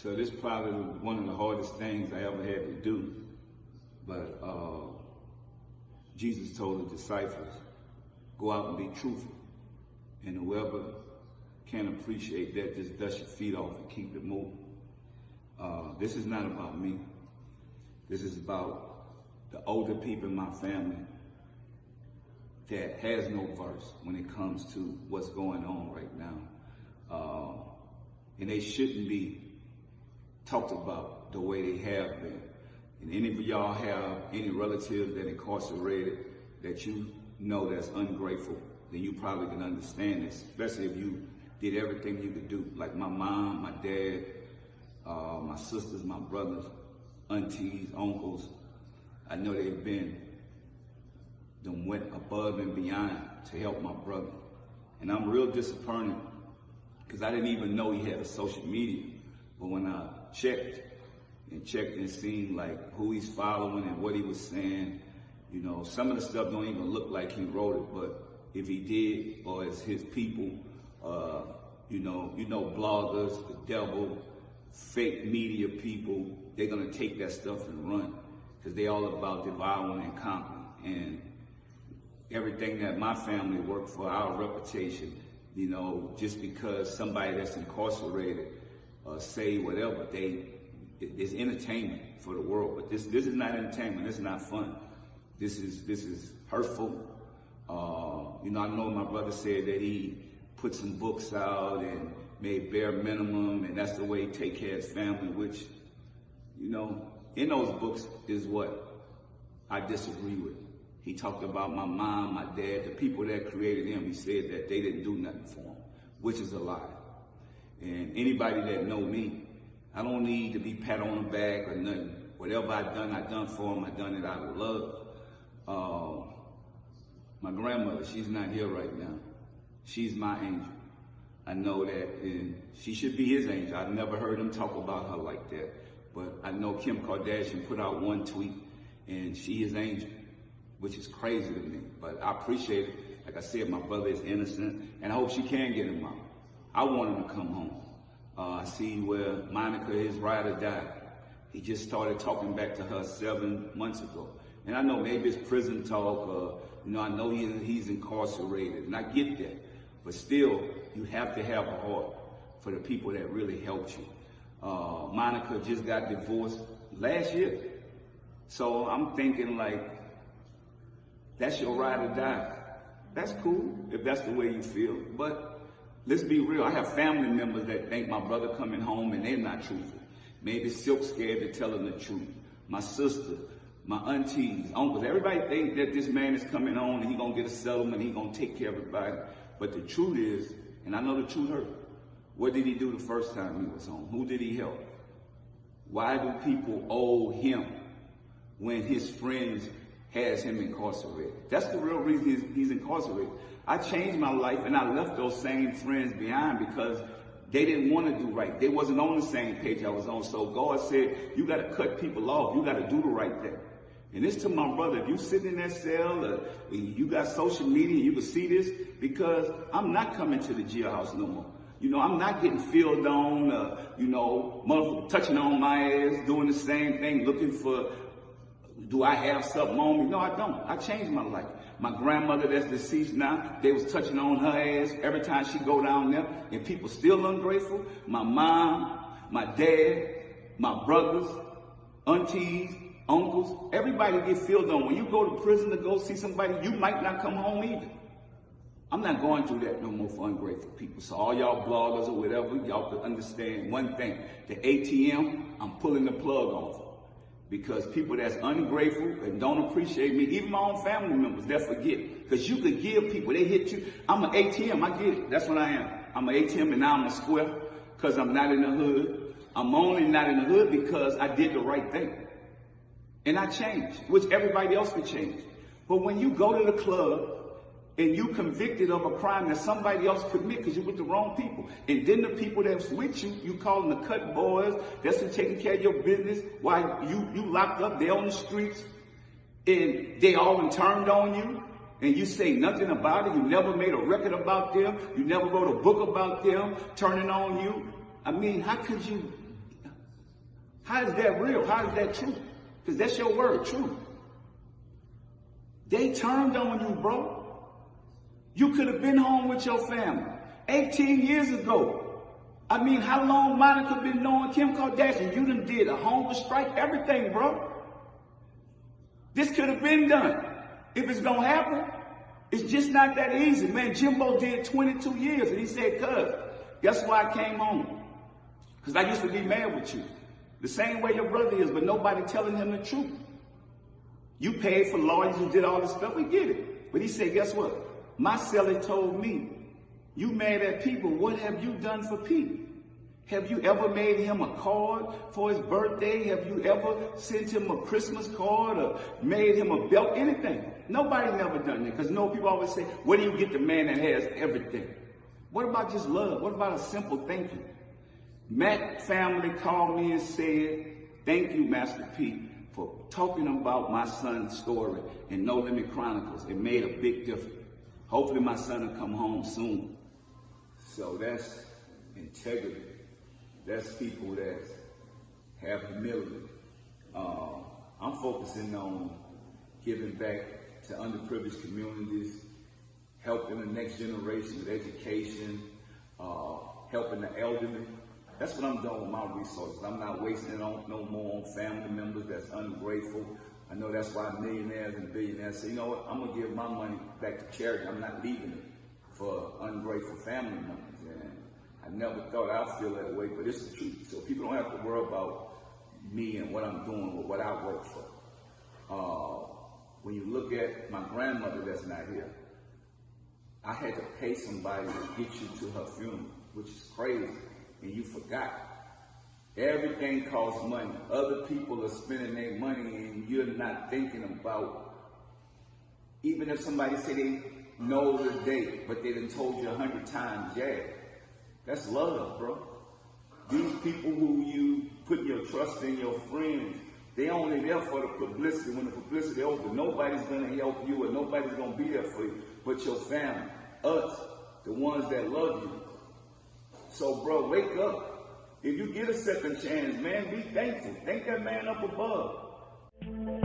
So this is probably one of the hardest things I ever had to do. But Jesus told the disciples, go out and be truthful. And whoever can appreciate that, just dust your feet off and keep it moving. This is not about me. This is about the older people in my family that has no verse when it comes to what's going on right now. And they shouldn't be talked about the way they have been. And any of y'all have any relatives that incarcerated that you know that's ungrateful, then you probably can understand this, especially if you did everything you could do. Like my mom, my dad, my sisters, my brothers, aunties, uncles. I know they've been, them went above and beyond to help my brother. And I'm real disappointed because I didn't even know he had a social media. But when I checked and seen like who he's following and what he was saying, you know, some of the stuff don't even look like he wrote it, but if he did, or it's his people, you know, bloggers, the devil, fake media people, they're gonna take that stuff and run because they all about devouring and conquering. And everything that my family worked for, our reputation, you know, just because somebody that's incarcerated say whatever, it's entertainment for the world. But this is not entertainment. This is not fun. This is hurtful. You know, I know my brother said that he put some books out and made bare minimum, and that's the way he take care of his family, which, you know, in those books is what I disagree with. He talked about my mom, my dad, the people that created him. He said that they didn't do nothing for him, which is a lie. And anybody that know me, I don't need to be pat on the back or nothing. Whatever I done for him, I done it out of love. My grandmother, she's not here right now. She's my angel. I know that, and she should be his angel. I've never heard him talk about her like that. But I know Kim Kardashian put out one tweet, and she is angel, which is crazy to me. But I appreciate it. Like I said, my brother is innocent, and I hope she can get him out. I want him to come home. I see where Monica, his ride or die. He just started talking back to her 7 months ago. And I know maybe it's prison talk, you know, I know he's incarcerated, and I get that. But still, you have to have a heart for the people that really helped you. Monica just got divorced last year. So I'm thinking like, that's your ride or die. That's cool if that's the way you feel. But let's be real. I have family members that think my brother coming home and they're not truthful. Maybe Silk's scared to tell them the truth. My sister, my aunties, uncles, everybody think that this man is coming home and he's going to get a settlement, he's going to take care of everybody. But the truth is, and I know the truth hurt, what did he do the first time he was home? Who did he help? Why do people owe him when his friends has him incarcerated? That's the real reason he's incarcerated. I changed my life and I left those same friends behind because they didn't want to do right. They wasn't on the same page I was on. So God said, you got to cut people off. You got to do the right thing. And this to my brother, if you sit in that cell, or you got social media, you can see this, because I'm not coming to the jailhouse no more. You know, I'm not getting filled on, you know, motherfucker touching on my ass, doing the same thing, looking for, do I have something on me? No, I don't. I changed my life. My grandmother that's deceased now, they was touching on her ass every time she go down there, and people still ungrateful. My mom, my dad, my brothers, aunties, uncles, everybody get filled on. When you go to prison to go see somebody, you might not come home either. I'm not going through that no more for ungrateful people. So all y'all bloggers or whatever, y'all could understand one thing. The ATM, I'm pulling the plug off. Because people that's ungrateful and don't appreciate me, even my own family members, they forget. Because you could give people, they hit you. I'm an ATM, I get it. That's what I am. I'm an ATM and now I'm a square because I'm not in the hood. I'm only not in the hood because I did the right thing. And I changed, which everybody else could change. But when you go to the club and you convicted of a crime that somebody else commit because you're with the wrong people, and then the people that's with you, you call them the cut boys, that's who taking care of your business while you locked up, they're on the streets, and they all turned on you, and you say nothing about it, you never made a record about them, you never wrote a book about them turning on you. I mean, how could you How is that real? How is that true? Because that's your word, true. They turned on you, bro. You could have been home with your family 18 years ago. I mean, how long Monica been knowing Kim Kardashian? You done did a hunger strike, everything, bro. This could have been done. If it's gonna happen, it's just not that easy. Man, Jimbo did 22 years, and he said, cuz, guess why I came home? Because I used to be mad with you. The same way your brother is, but nobody telling him the truth. You paid for lawyers, you did all this stuff, we get it. But he said, guess what? My seller told me, you mad at people, what have you done for Pete? Have you ever made him a card for his birthday? Have you ever sent him a Christmas card or made him a belt? Anything. Nobody never done that. Because people always say, where do you get the man that has everything? What about just love? What about a simple thank you? Matt family called me and said, thank you, Master P, for talking about my son's story in Nolimit Chronicles. It made a big difference. Hopefully my son will come home soon. So that's integrity. That's people that have humility. I'm focusing on giving back to underprivileged communities, helping the next generation with education, helping the elderly. That's what I'm doing with my resources. I'm not wasting it on no more on family members that's ungrateful. I know that's why millionaires and billionaires say, you know what, I'm going to give my money back to charity. I'm not leaving it for ungrateful family members. And I never thought I'd feel that way, but it's the truth. So people don't have to worry about me and what I'm doing or what I work for. When you look at my grandmother that's not here, I had to pay somebody to get you to her funeral, which is crazy, and you forgot. Everything costs money. Other people are spending their money and you're not thinking about, even if somebody say they know the date, but they done told you 100 times, yeah, that's love, bro. These people who you put your trust in, your friends, they only there for the publicity. When the publicity over, nobody's gonna help you or nobody's gonna be there for you but your family, us, the ones that love you. So, bro, wake up. If you get a second chance, man, be thankful. Thank that man up above.